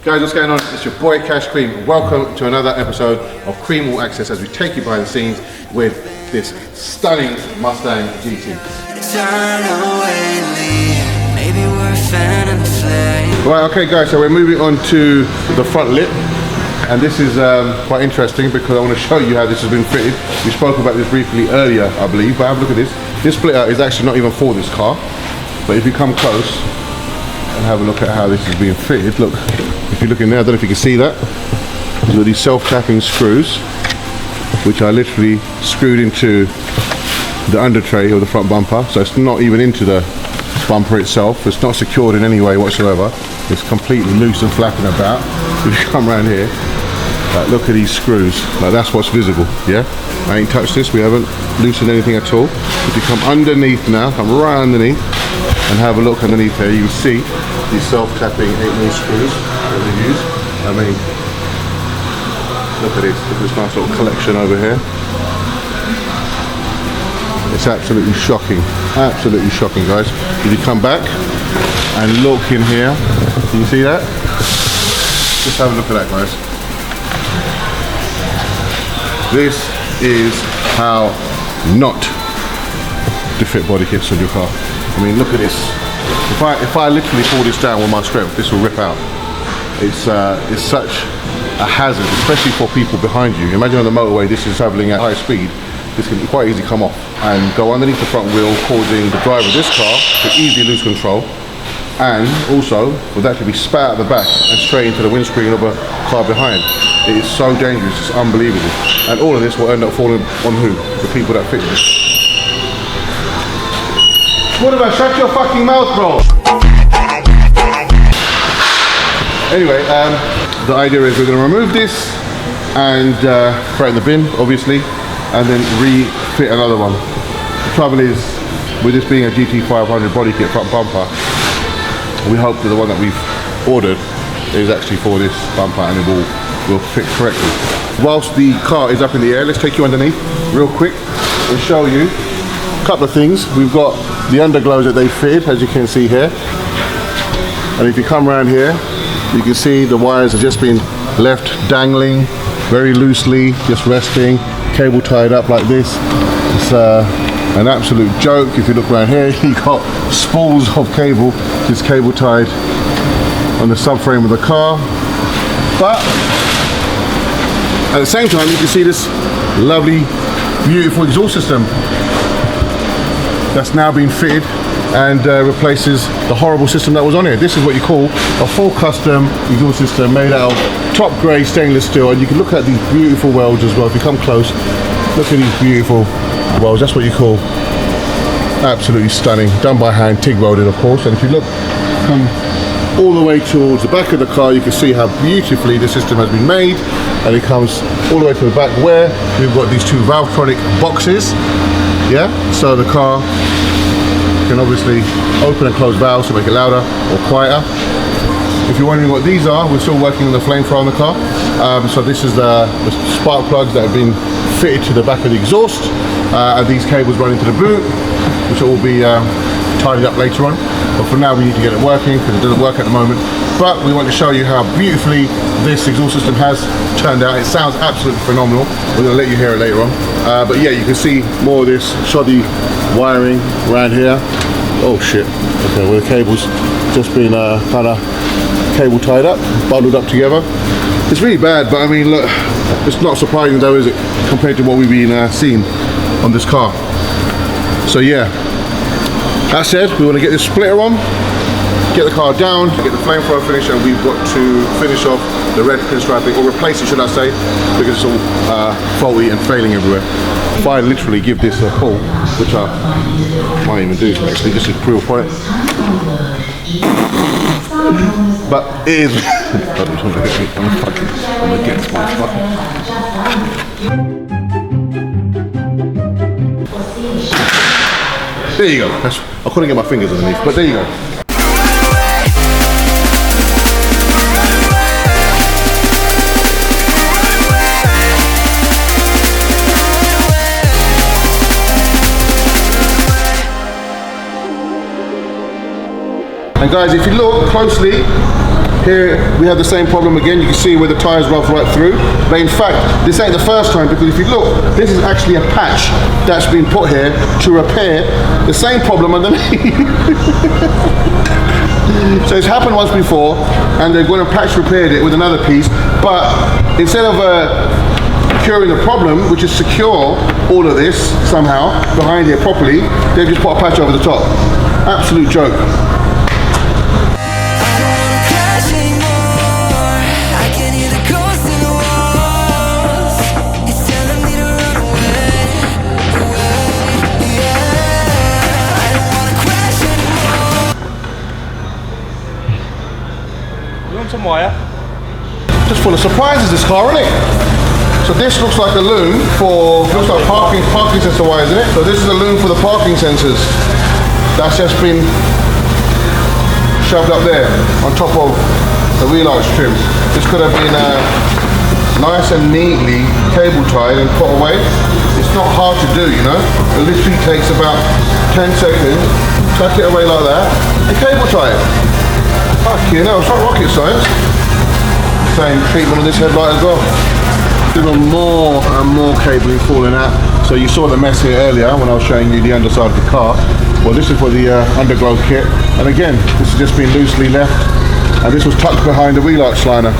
Guys, what's going on? It's your boy Cash Cream. Welcome to another episode of Cream All Access as we take you behind the scenes with this stunning Mustang GT. Right, okay guys, so we're moving on to the front lip. And this is quite interesting because I want to show you how this has been fitted. We spoke about this briefly earlier, I believe, but have a look at this. This splitter is actually not even for this car. But if you come close and have a look at how this is being fitted, look. If you look in there, I don't know if you can see that. There's all these self-tapping screws, which are literally screwed into the under tray of the front bumper. So it's not even into the bumper itself. It's not secured in any way whatsoever. It's completely loose and flapping about. If you come around here, like, look at these screws. Like, that's what's visible, yeah? I ain't touched this. We haven't loosened anything at all. If you come underneath now, come right underneath and have a look underneath there, you can see these self-tapping 8mm screws that we use. I mean, look at this. Look at this nice little collection over here. It's absolutely shocking. Absolutely shocking, guys. If you come back and look in here, can you see that? Just have a look at that, guys. This is how not to fit body kits on your car. I mean, look at this. If I literally pull this down with my strength, this will rip out. It's such a hazard, especially for people behind you. Imagine on the motorway, this is traveling at high speed. This can quite easily come off and go underneath the front wheel, causing the driver of this car to easily lose control. And also, for that to be spat out the back and straight into the windscreen of a car behind. It is so dangerous, it's unbelievable. And all of this will end up falling on who? The people that fit this. What about shut your fucking mouth, bro? Anyway, the idea is we're going to remove this and throw it in the bin, obviously, and then refit another one. The trouble is, with this being a GT500 body kit front bumper, we hope that the one that we've ordered is actually for this bumper and it will fit correctly. Whilst the car is up in the air, let's take you underneath real quick and show you a couple of things. We've got the underglows that they fitted, as you can see here. And if you come around here, you can see the wires have just been left dangling very loosely, just resting, cable tied up like this. It's an absolute joke. If you look around here, you've got spools of cable, just cable tied on the subframe of the car. But at the same time, you can see this lovely, beautiful exhaust system that's now been fitted and replaces the horrible system that was on here. This is what you call a full custom exhaust system made out of top grade stainless steel, and you can look at these beautiful welds as well. If you come close, look at these beautiful welds. That's what you call absolutely stunning. Done by hand, TIG welded, of course. And if you look, come all the way towards the back of the car, you can see how beautifully the system has been made, and it comes all the way to the back where we've got these two Valvetronic boxes. Yeah, so the car can obviously open and close valves to make it louder or quieter. If you're wondering what these are, we're still working on the flamethrower on the car. So this is the spark plugs that have been fitted to the back of the exhaust, and these cables run into the boot, which will be tidied up later on. But for now, we need to get it working because it doesn't work at the moment. But we want to show you how beautifully this exhaust system has turned out. It sounds absolutely phenomenal. We're going to let you hear it later on. But yeah, you can see more of this shoddy wiring around here. Oh shit. Okay, well the cable's just been kind of cable tied up, bundled up together. It's really bad, but I mean, look, it's not surprising though, is it, compared to what we've been seeing on this car. So yeah, that said, we want to get this splitter on, get the car down, get the flamethrower finished, and we've got to finish off the red pinstriping, or replace it, should I say, because it's all faulty and failing everywhere. If I literally give this a pull, which I might even do actually, just to prove a point, but it is. I'm gonna get this motherfucker. There you go. I couldn't get my fingers underneath, but there you go. And guys, if you look closely, Here we have the same problem again. You can see where the tires rubbed right through. But in fact, this ain't the first time, because if you look, this is actually a patch that's been put here to repair the same problem underneath. So it's happened once before, and they're going to patch repaired it with another piece. But instead of curing the problem, which is secure all of this somehow behind here properly, they've just put a patch over the top. Absolute joke. Some wire. Just full of surprises, this car, isn't it? So this looks like a loom for, looks like parking sensor wires, isn't it? So this is a loom for the parking sensors. That's just been shoved up there on top of the wheel arch trim. This could have been nice and neatly cable tied and put away. It's not hard to do, you know. It literally takes about 10 seconds. Tuck it away like that and cable tie it. Fuck you know, it's not rocket science. Same treatment on this headlight as well. Even more and more cabling falling out. So you saw the mess here earlier when I was showing you the underside of the car. Well, this is for the underglow kit. And again, this has just been loosely left. And this was tucked behind the wheel arch liner.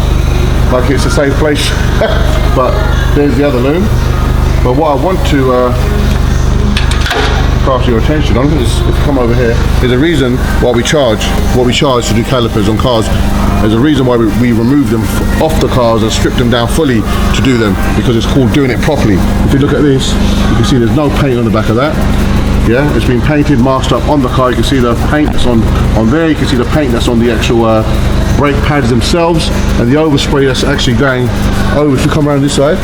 Like it's a safe place. But there's the other loom. But what I want to cast your attention on is, if you come over here, there's a reason why we charge what we charge to do calipers on cars. There's a reason why we remove them off the cars and strip them down fully to do them, because it's called doing it properly. If you look at this, you can see there's no paint on the back of that. Yeah, it's been painted, masked up on the car. You can see the paint that's on there. You can see the paint that's on the actual brake pads themselves, and the overspray that's actually going over. If you come around this side,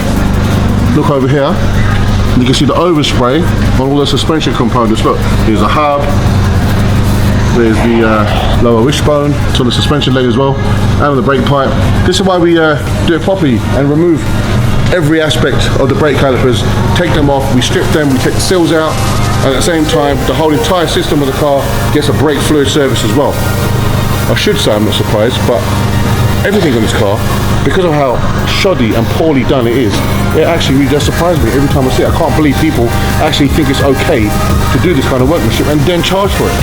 look over here. You can see the overspray on all the suspension components. Look, here's the hub, there's the lower wishbone, it's on the suspension leg as well, and on the brake pipe. This is why we do it properly and remove every aspect of the brake calipers, take them off, we strip them, we take the seals out, and at the same time, the whole entire system of the car gets a brake fluid service as well. I should say I'm not surprised, but everything on this car, because of how shoddy and poorly done it is, it actually really does surprise me every time I see it. I can't believe people actually think it's okay to do this kind of workmanship and then charge for it.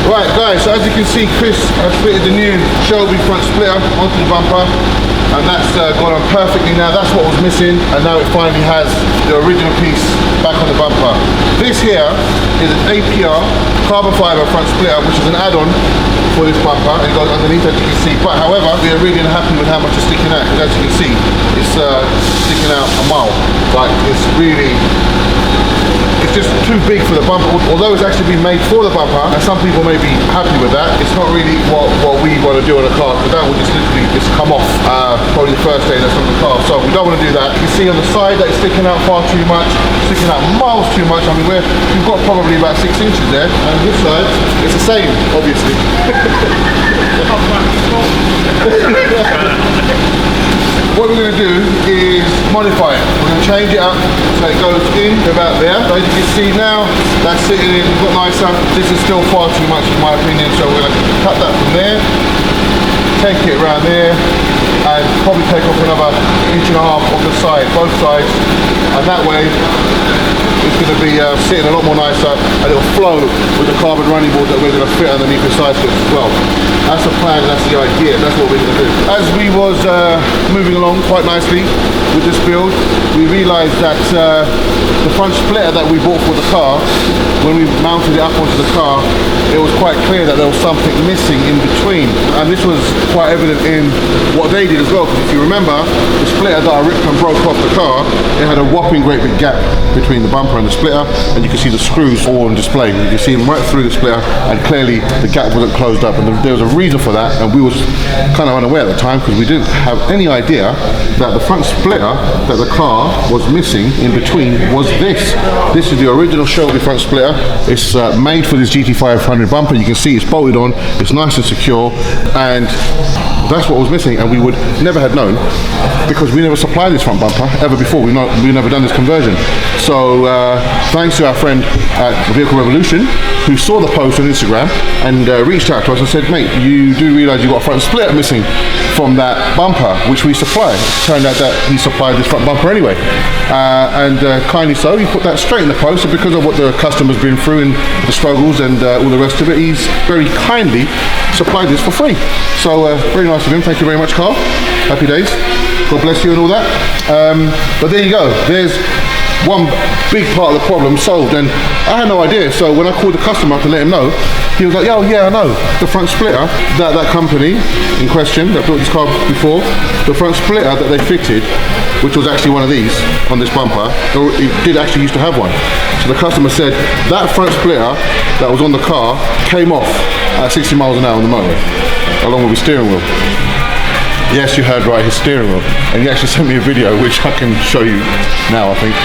Right guys, so as you can see, Chris has fitted the new Shelby front splitter onto the bumper, and that's gone on perfectly now. That's what was missing, and now it finally has the original piece back on the bumper. This here is an APR carbon fiber front splitter, which is an add-on for this bumper. It goes underneath, as you can see, but however, we are really unhappy with how much is sticking out, because as you can see, it's sticking out a mile. Like, it's really, it's just too big for the bumper. Although it's actually been made for the bumper, and some people may be happy with that, it's not really what we want to do on a car, because that will just literally just come off probably the first day that's on the car. So we don't want to do that. You can see on the side that it's sticking out far too much, sticking out miles too much. I mean, we've got probably about 6 inches there, and this side, it's the same, obviously. What we're going to do is modify it. We're going to change it up so it goes in about there. So as you can see now, that's sitting in, we've got nicer. This is still far too much in my opinion, so we're going to cut that from there, take it around there, and probably take off another 1.5 inches off the side, both sides, and that way it's going to be sitting a lot more nicer, and it'll flow with the carbon running board that we're going to fit underneath the side strips as well. That's the plan, that's the idea, that's what we're going to do. As we was moving along quite nicely with this build, we realised that the front splitter that we bought for the car, when we mounted it up onto the car, it was quite clear that there was something missing in between, and this was quite evident in what they did as well, because if you remember, the splitter that I ripped and broke off the car, it had a whopping great big gap between the bumper and the splitter, and you can see the screws all on display. You can see them right through the splitter, and clearly the gap wasn't closed up, and there was a reason for that, and we was kind of unaware at the time because we didn't have any idea that the front splitter that the car was missing in between was this. This is the original Shelby front splitter. It's made for this GT500 bumper. You can see it's bolted on, it's nice and secure, and that's what was missing, and we would never have known because we never supplied this front bumper ever before. We've never done this conversion. So thanks to our friend at Vehicle Revolution, who saw the post on Instagram and reached out to us and said, mate, you do realise you've got a front splitter missing from that bumper, which we supply. It turned out that he supplied this front bumper anyway. And kindly so, he put that straight in the post, and because of what the customer's been through and the struggles and all the rest of it, he's very kindly supplied this for free. So very nice of him. Thank you very much, Carl. Happy days. God bless you and all that. But there you go. There's one big part of the problem solved, and I had no idea. So when I called the customer up to let him know, he was like, "Oh yeah, I know the front splitter that company in question that built this car before, the front splitter that they fitted, which was actually one of these on this bumper, it did actually used to have one." So the customer said that front splitter that was on the car came off at 60 miles an hour on the motorway, along with his steering wheel. Yes, you heard right, his steering wheel. And he actually sent me a video, which I can show you now, I think.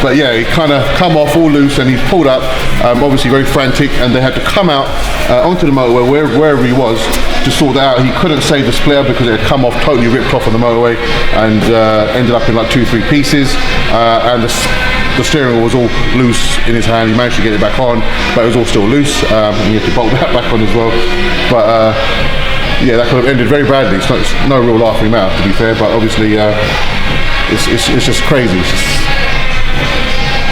But yeah, he kind of come off all loose, and he pulled up, obviously very frantic, and they had to come out onto the motorway, wherever he was, to sort that out. He couldn't save the splitter because it had come off, totally ripped off on the motorway, and ended up in like 2-3 pieces. And the steering wheel was all loose in his hand. He managed to get it back on, but it was all still loose. And he had to bolt that back on as well. But yeah, that could have ended very badly. It's no real laughing matter, to be fair, but obviously it's just crazy.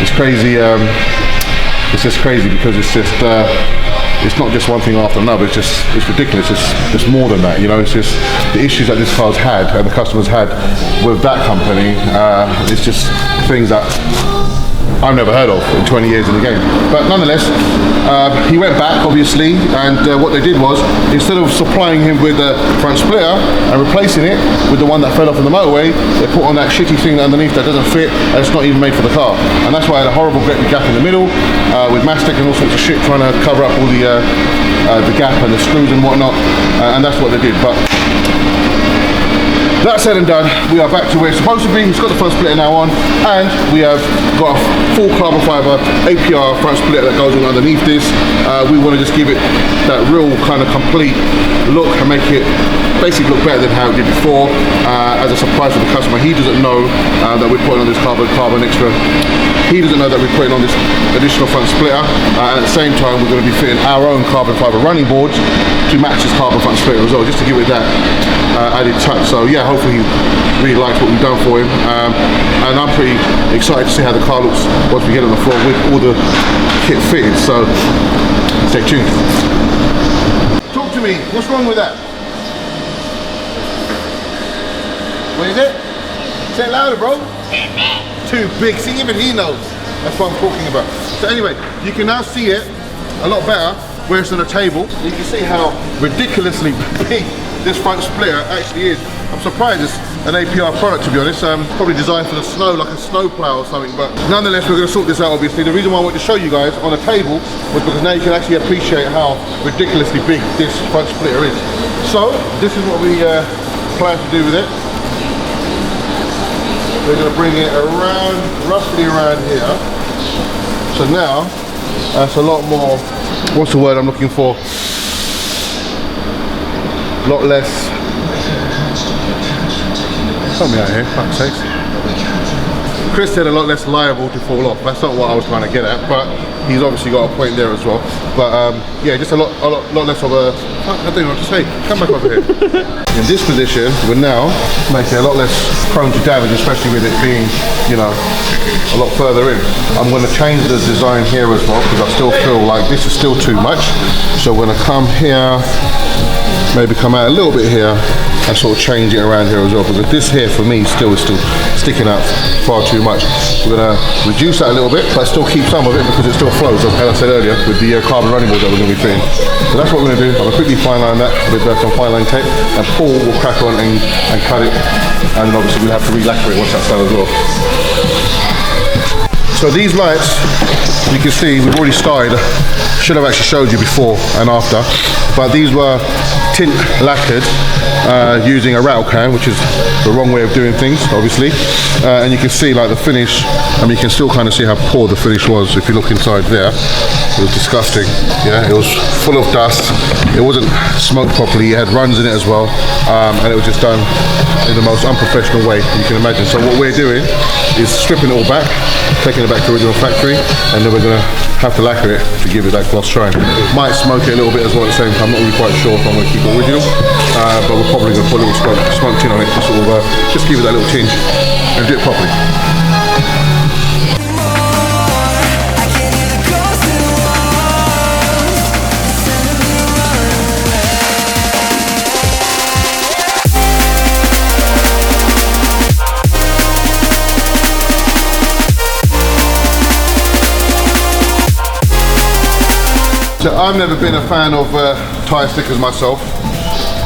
It's crazy. It's just crazy because it's not just one thing after another. It's ridiculous. It's more than that. You know, it's just the issues that this car's had and the customers had with that company. It's just things that I've never heard of in 20 years in the game. But nonetheless, he went back, obviously, and what they did was, instead of supplying him with the front splitter and replacing it with the one that fell off on the motorway, they put on that shitty thing underneath that doesn't fit, and it's not even made for the car. And that's why I had a horrible gap in the middle, with mastic and all sorts of shit trying to cover up all the gap and the screws and whatnot, and that's what they did. But that said and done, we are back to where it's supposed to be. It's got the front splitter now on, and we have got a full carbon fiber APR front splitter that goes on underneath this. We want to just give it that real kind of complete look and make it basically look better than how it did before. As a surprise to the customer, he doesn't know that we're putting on this carbon extra. He doesn't know that we're putting on this additional front splitter. At the same time, we're going to be fitting our own carbon fiber running boards to match this carbon front splitter as well, just to give it that added touch. So yeah, hopefully he really likes what we've done for him, and I'm pretty excited to see how the car looks once we get on the floor with all the kit fitted. So stay tuned. Talk to me. What's wrong with that? What is it? Say it louder, bro. Too big. See, even he knows. That's what I'm talking about. So anyway, you can now see it a lot better where it's on a table. You can see how ridiculously big this front splitter actually is. I'm surprised it's an APR product, to be honest. Probably designed for the snow, like a snow plow or something, but nonetheless, we're going to sort this out, obviously. The reason why I wanted to show you guys on a table was because now you can actually appreciate how ridiculously big this front splitter is. So, this is what we plan to do with it. We're going to bring it around, roughly around here. So now, that's a lot more, what's the word I'm looking for? A lot less, help me out here, fuck's sakes. Chris said a lot less liable to fall off. That's not what I was trying to get at, but he's obviously got a point there as well. But yeah, just a lot less of a, I don't know what to say, come back over here. In this position, we're now making it a lot less prone to damage, especially with it being, you know, a lot further in. I'm going to change the design here as well, because I still feel like this is still too much. So we're going to come here, maybe come out a little bit here, and sort of change it around here as well, because this here for me is still sticking out far too much. We're going to reduce that a little bit, but still keep some of it because it still flows, as I said earlier, with the carbon running board that we're going to be fitting. So that's what we're going to do. I'm going to quickly fine line that with some fine line tape, and Paul will crack on and cut it, and then obviously we'll have to re-lacquer it once that's done as well. So these lights, you can see we've already started. Should have actually showed you before and after, but these were tint lacquered using a rattle can, which is the wrong way of doing things, obviously. And you can see like the finish. I mean, you can still kind of see how poor the finish was. If you look inside there, it was disgusting. Yeah, it was full of dust. It wasn't smoked properly. It had runs in it as well, and it was just done in the most unprofessional way you can imagine. So what we're doing is stripping it all back, taking it back to original factory, and then we're gonna have to lacquer it to give it that gloss shine. Might smoke it a little bit as well at the same time. I'm not really quite sure if I'm gonna keep it original, but we're probably gonna put a little smoke tin on it to sort of just give it that little tinge and do it properly. So I've never been a fan of tyre stickers myself.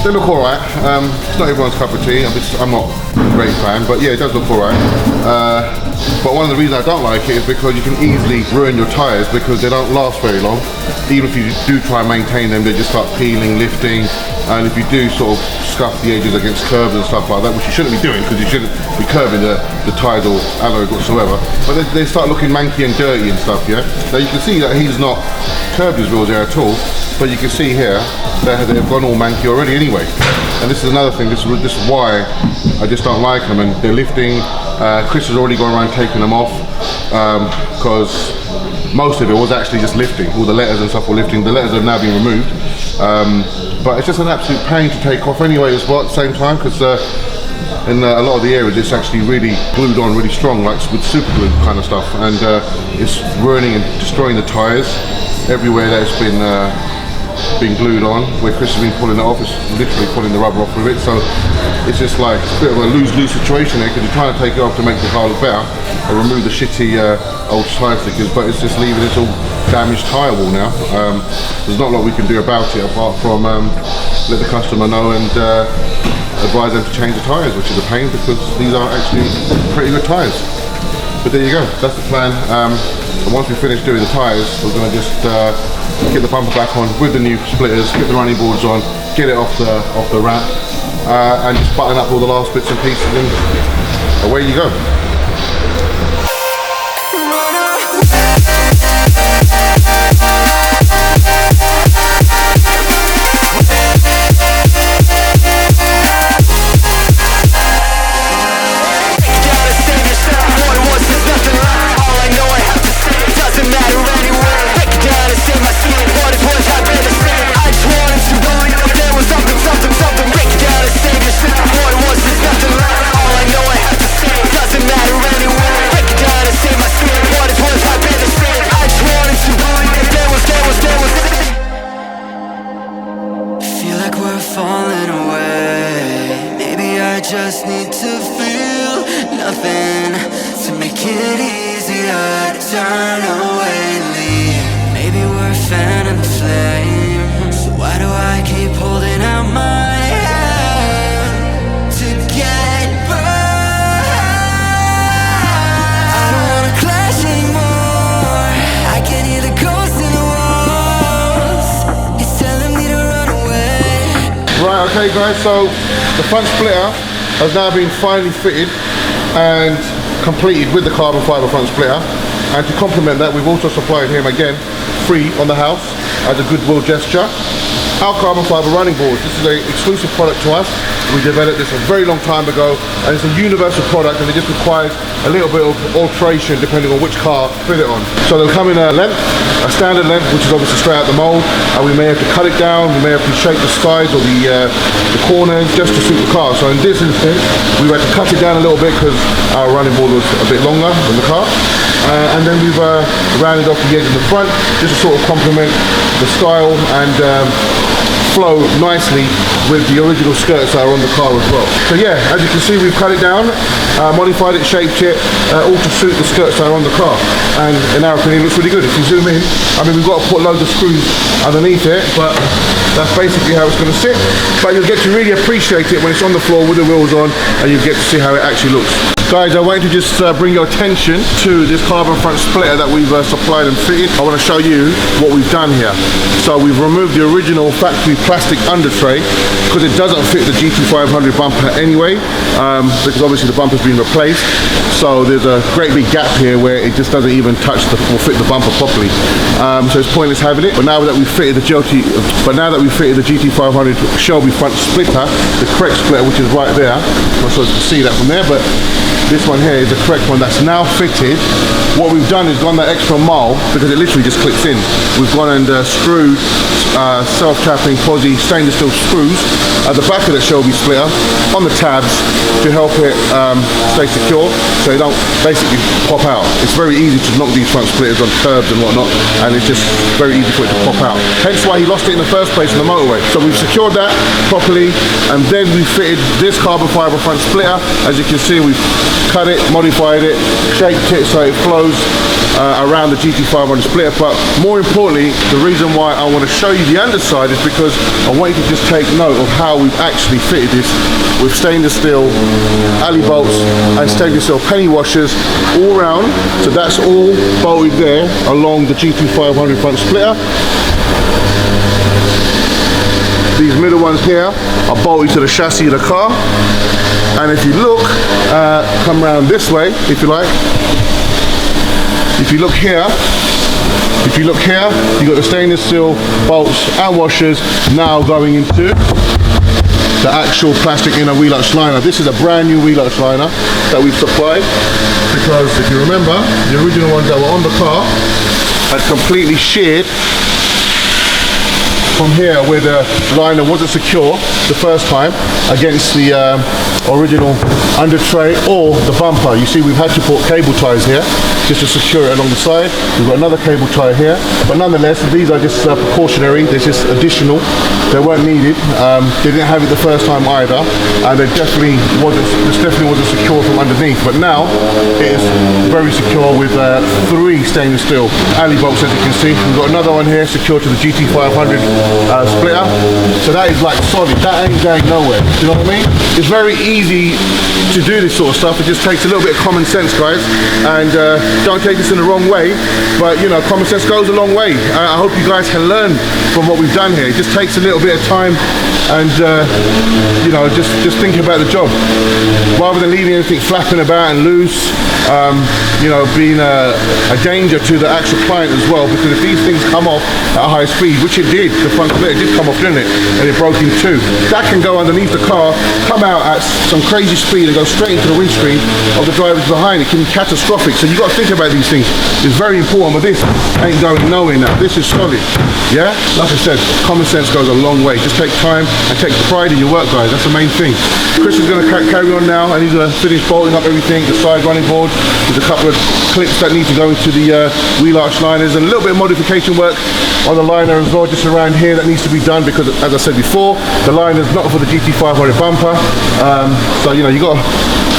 They look alright. It's not everyone's cup of tea. I'm not a great fan, but yeah, it does look alright. But one of the reasons I don't like it is because you can easily ruin your tyres because they don't last very long. Even if you do try and maintain them, they just start peeling, lifting, and if you do sort of scuff the edges against curbs and stuff like that, which you shouldn't be doing because you shouldn't be curbing the tyres or alloy whatsoever, but they start looking manky and dirty and stuff, yeah? Now you can see that he's not curbed his wheels there at all, but you can see here that they've gone all manky already anyway. And this is another thing, this is why I just don't like them, and they're lifting. Chris has already gone around taking them off because most of it was actually just lifting. All the letters and stuff were lifting. The letters have now been removed, but it's just an absolute pain to take off anyway as well at the same time, because in a lot of the areas it's actually really glued on really strong, like with super glue kind of stuff, and it's ruining and destroying the tyres everywhere that it's been glued on. Where Chris has been pulling it off, it's literally pulling the rubber off with it, so it's just like a bit of a lose-lose situation there, because you're trying to take it off to make the car look better and remove the shitty old tyre stickers, but it's just leaving this all damaged tyre wall now. There's not a lot we can do about it apart from let the customer know and advise them to change the tyres, which is a pain because these are actually pretty good tyres. But there you go, that's the plan. And once we finish doing the tyres, we're going to just get the bumper back on with the new splitters, get the running boards on, get it off the ramp, and just button up all the last bits and pieces, and away you go. Just need to feel nothing to make it easier to turn away and leave. Maybe we're a fan of the flame, so why do I keep holding out my hand to get burned? I don't wanna clash anymore. I can hear the ghosts in the walls. It's telling me to run away. Right, okay guys, so the front splitter has now been finally fitted and completed with the carbon fibre front splitter, and to complement that we've also supplied him again free on the house as a goodwill gesture our carbon fibre running boards. This is an exclusive product to us. We developed this a very long time ago, and it's a universal product, and it just requires a little bit of alteration depending on which car to fit it on. So they'll come in a length, a standard length, which is obviously straight out the mould, and we may have to cut it down, we may have to shape the sides or the corners just to suit the car. So in this instance, we've had to cut it down a little bit because our running board was a bit longer than the car. And then we've rounded off the edge in the front just to sort of complement the style and flow nicely with the original skirts that are on the car as well. So yeah, as you can see, we've cut it down, modified it, shaped it, all to suit the skirts that are on the car. And in our opinion, it looks really good. If you zoom in, I mean, we've got to put loads of screws underneath it, but that's basically how it's going to sit. But you'll get to really appreciate it when it's on the floor with the wheels on, and you get to see how it actually looks. Guys, I wanted to just bring your attention to this carbon front splitter that we've supplied and fitted. I want to show you what we've done here. So we've removed the original factory plastic under tray because it doesn't fit the GT500 bumper anyway, because obviously the bumper's been replaced. So there's a great big gap here where it just doesn't even touch or fit the bumper properly. So it's pointless having it. But now that we've fitted the GT500 Shelby front splitter, the correct splitter, which is right there, I'm not sure you can see that from there, but this one here is the correct one that's now fitted. What we've done is gone that extra mile because it literally just clicks in. We've gone and screwed self-tapping posi stainless steel screws at the back of the Shelby splitter on the tabs to help it stay secure so they don't basically pop out. It's very easy to knock these front splitters on curbs and whatnot, and it's just very easy for it to pop out. Hence why he lost it in the first place in the motorway. So we've secured that properly, and then we fitted this carbon fiber front splitter. As you can see, we've cut it, modified it, shaped it so it flows around the GT500 splitter. But more importantly, the reason why I want to show you the underside is because I want you to just take note of how we've actually fitted this with stainless steel alley bolts and stainless steel penny washers all round. So that's all bolted there along the GT500 front splitter. These middle ones here are bolted to the chassis of the car. And if you look, come around this way, if you like. If you look here, you've got the stainless steel bolts and washers now going into the actual plastic inner wheel arch liner. This is a brand new wheel arch liner that we've supplied, because if you remember, the original ones that were on the car had completely sheared from here where the liner wasn't secure the first time against the original under tray or the bumper. You see, we've had to put cable ties here just to secure it along the side. We've got another cable tie here, but nonetheless these are just precautionary. They're just additional. They weren't needed. They didn't have it the first time either, and this definitely wasn't secure from underneath. But now it is very secure with 3 stainless steel alley bolts, as you can see. We've got another one here secured to the GT500 splitter. So that is like solid. That ain't going nowhere. Do you know what I mean? It's very easy to do this sort of stuff. It just takes a little bit of common sense, guys. And don't take this in the wrong way, but you know, common sense goes a long way. I hope you guys can learn from what we've done here. It just takes a little bit of time, and you know, just think about the job rather than leaving anything flapping about and loose. You know, being a danger to the actual client as well, because if these things come off at a high speed, which it did, the front splitter did come off, didn't it? And it broke in 2. That can go underneath the car, come out at some crazy speed and go straight into the windscreen of the drivers behind. It can be catastrophic. So you've got to think about these things. It's very important, but this ain't going nowhere now. This is solid. Yeah? Like I said, common sense goes a long way. Just take time and take pride in your work, guys. That's the main thing. Chris is going to carry on now, and he's going to finish bolting up everything, the side running board. There's a couple of clips that need to go into the wheel arch liners, and a little bit of modification work on the liner as well, just around here, that needs to be done, because as I said before, the liner's not for the GT500 bumper. So you know, you got to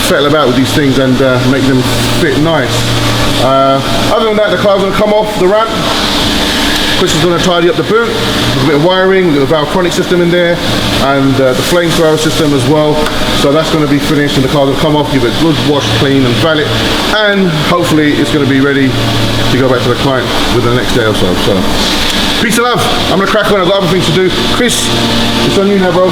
fettle about with these things and make them fit nice. Other than that, the car's going to come off the ramp. Chris is going to tidy up the boot, a bit of wiring, the Valtronic system in there, and the flamethrower system as well. So that's going to be finished, and the car will come off, give it a good wash, clean and valet, and hopefully it's going to be ready to go back to the client within the next day or so. So peace and love. I'm going to crack on. I've got other things to do. Chris, it's on you now, bro.